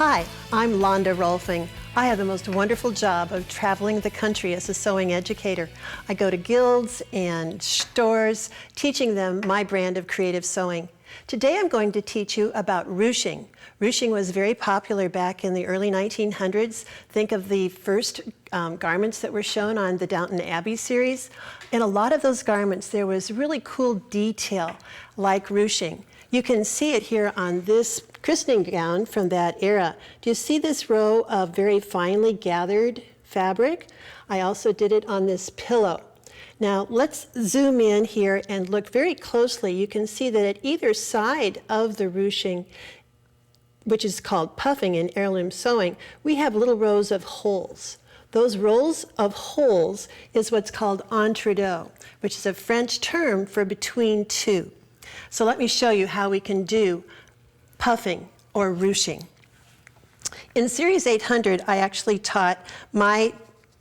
Hi, I'm Londa Rohlfing. I have the most wonderful job of traveling the country as a sewing educator. I go to guilds and stores, teaching them my brand of creative sewing. Today I'm going to teach you about ruching. Ruching was very popular back in the early 1900s. Think of the first garments that were shown on the Downton Abbey series. In a lot of those garments there was really cool detail like ruching. You can see it here on this christening gown from that era. Do you see this row of very finely gathered fabric? I also did it on this pillow. Now let's zoom in here and look very closely. You can see that at either side of the ruching, which is called puffing in heirloom sewing, we have little rows of holes. Those rows of holes is what's called entredeux, which is a French term for between two. So let me show you how we can do puffing or ruching. In Series 800, I actually taught my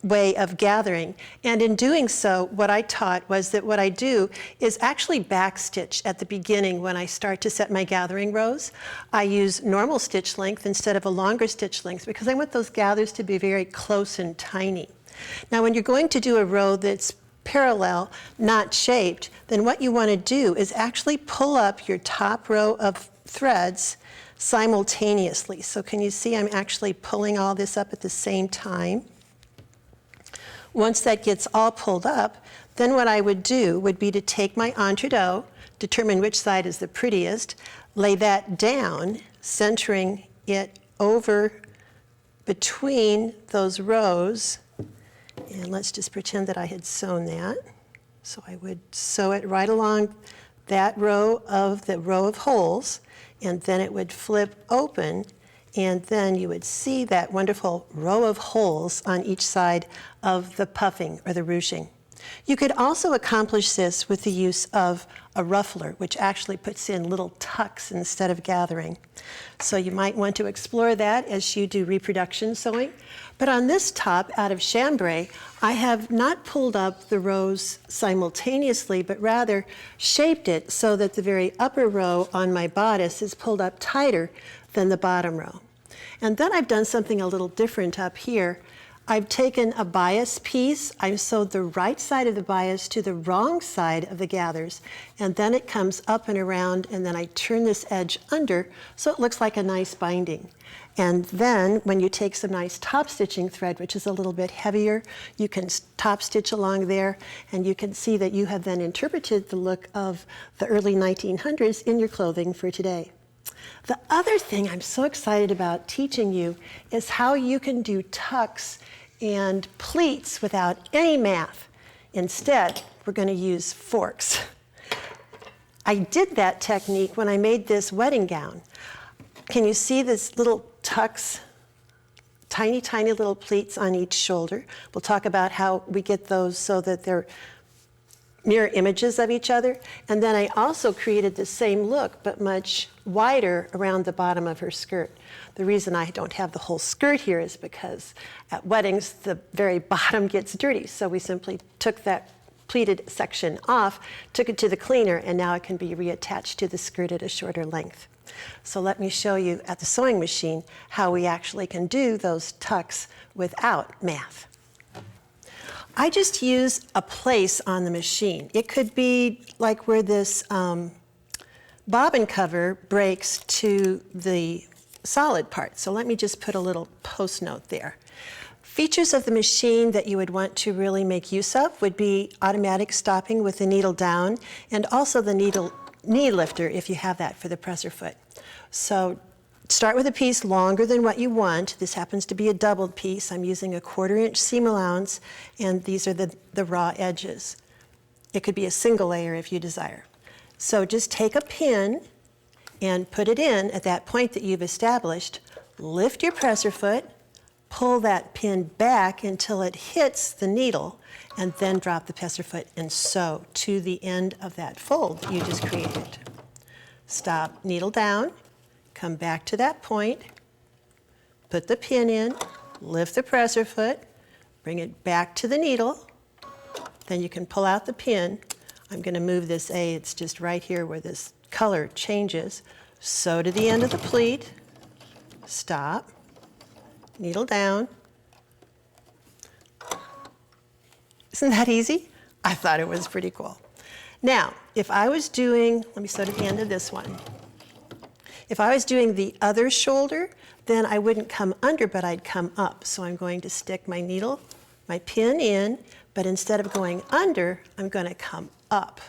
way of gathering, and in doing so, what I taught was that what I do is actually backstitch at the beginning when I start to set my gathering rows. I use normal stitch length instead of a longer stitch length because I want those gathers to be very close and tiny. Now when you're going to do a row that's parallel, not shaped, then what you want to do is actually pull up your top row of threads simultaneously. So can you see I'm actually pulling all this up at the same time? Once that gets all pulled up, then what I would do would be to take my entredeux, determine which side is the prettiest, lay that down, centering it over between those rows. And let's just pretend that I had sewn that. So I would sew it right along that row of holes, and then it would flip open, and then you would see that wonderful row of holes on each side of the puffing or the ruching. You could also accomplish this with the use of a ruffler, which actually puts in little tucks instead of gathering. So you might want to explore that as you do reproduction sewing. But on this top out of chambray, I have not pulled up the rows simultaneously, but rather shaped it so that the very upper row on my bodice is pulled up tighter than the bottom row. And then I've done something a little different up here. I've taken a bias piece, I've sewed the right side of the bias to the wrong side of the gathers, and then it comes up and around, and then I turn this edge under so it looks like a nice binding. And then when you take some nice top stitching thread, which is a little bit heavier, you can top stitch along there, and you can see that you have then interpreted the look of the early 1900s in your clothing for today. The other thing I'm so excited about teaching you is how you can do tucks and pleats without any math. Instead, we're going to use forks. I did that technique when I made this wedding gown. Can you see this little tucks, tiny, tiny little pleats on each shoulder? We'll talk about how we get those so that they're mirror images of each other. And then I also created the same look, but much wider around the bottom of her skirt. The reason I don't have the whole skirt here is because at weddings, the very bottom gets dirty. So we simply took that pleated section off, took it to the cleaner, and now it can be reattached to the skirt at a shorter length. So let me show you at the sewing machine how we actually can do those tucks without math. I just use a place on the machine. It could be like where this bobbin cover breaks to the solid part. So let me just put a little post note there. Features of the machine that you would want to really make use of would be automatic stopping with the needle down, and also the knee lifter if you have that for the presser foot. So start with a piece longer than what you want. This happens to be a doubled piece. I'm using a 1/4 inch seam allowance, and these are the raw edges. It could be a single layer if you desire. So just take a pin and put it in at that point that you've established. Lift your presser foot, pull that pin back until it hits the needle, and then drop the presser foot and sew to the end of that fold you just created. Stop, needle down, come back to that point, put the pin in, lift the presser foot, bring it back to the needle, then you can pull out the pin. I'm going to move this A, it's just right here where this color changes. Sew to the end of the pleat, stop, needle down. Isn't that easy? I thought it was pretty cool. Now, if I was doing, let me sew to the end of this one. If I was doing the other shoulder, then I wouldn't come under, but I'd come up. So I'm going to stick my needle, my pin in, but instead of going under, I'm going to come up.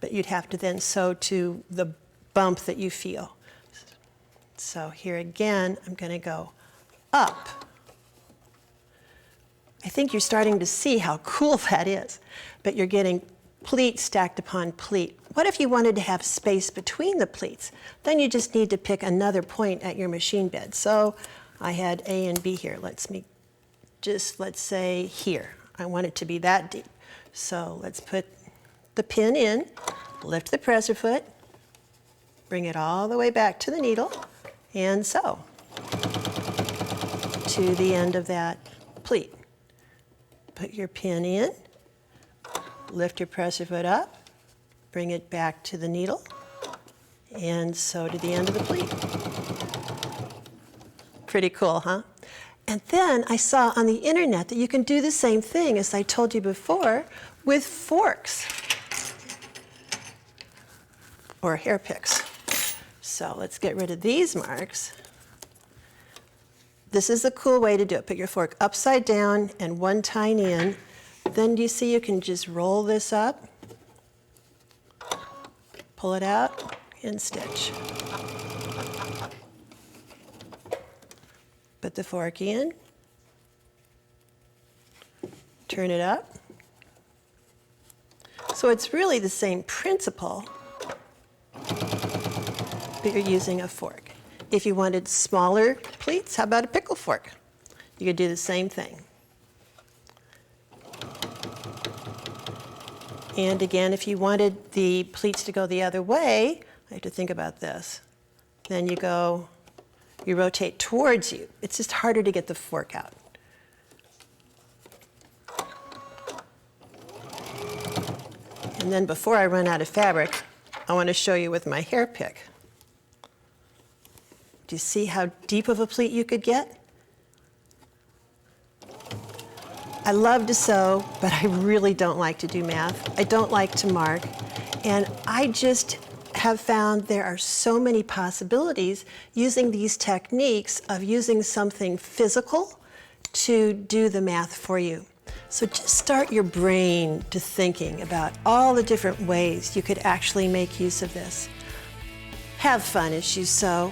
But you'd have to then sew to the bump that you feel. So here again, I'm going to go up. I think you're starting to see how cool that is, but you're getting pleat stacked upon pleat. What if you wanted to have space between the pleats? Then you just need to pick another point at your machine bed. So I had A and B here. Let's say here. I want it to be that deep. So let's put the pin in, lift the presser foot, bring it all the way back to the needle, and sew to the end of that pleat. Put your pin in, lift your presser foot up, bring it back to the needle, and sew to the end of the pleat. Pretty cool, huh? And then I saw on the internet that you can do the same thing, as I told you before, with forks or hair picks. So let's get rid of these marks. This is a cool way to do it. Put your fork upside down and one tine in. Then do you see you can just roll this up, pull it out, and stitch. Put the fork in, turn it up. So it's really the same principle, but you're using a fork. If you wanted smaller pleats, how about a pickle fork? You could do the same thing. And again, if you wanted the pleats to go the other way, I have to think about this. Then you rotate towards you. It's just harder to get the fork out. And then before I run out of fabric, I want to show you with my hair pick. Do you see how deep of a pleat you could get? I love to sew, but I really don't like to do math. I don't like to mark. And I just have found there are so many possibilities using these techniques of using something physical to do the math for you. So just start your brain to thinking about all the different ways you could actually make use of this. Have fun as you sew.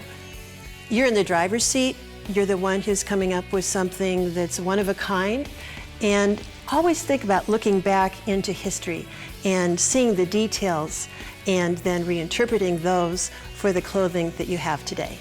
You're in the driver's seat. You're the one who's coming up with something that's one of a kind. And always think about looking back into history and seeing the details and then reinterpreting those for the clothing that you have today.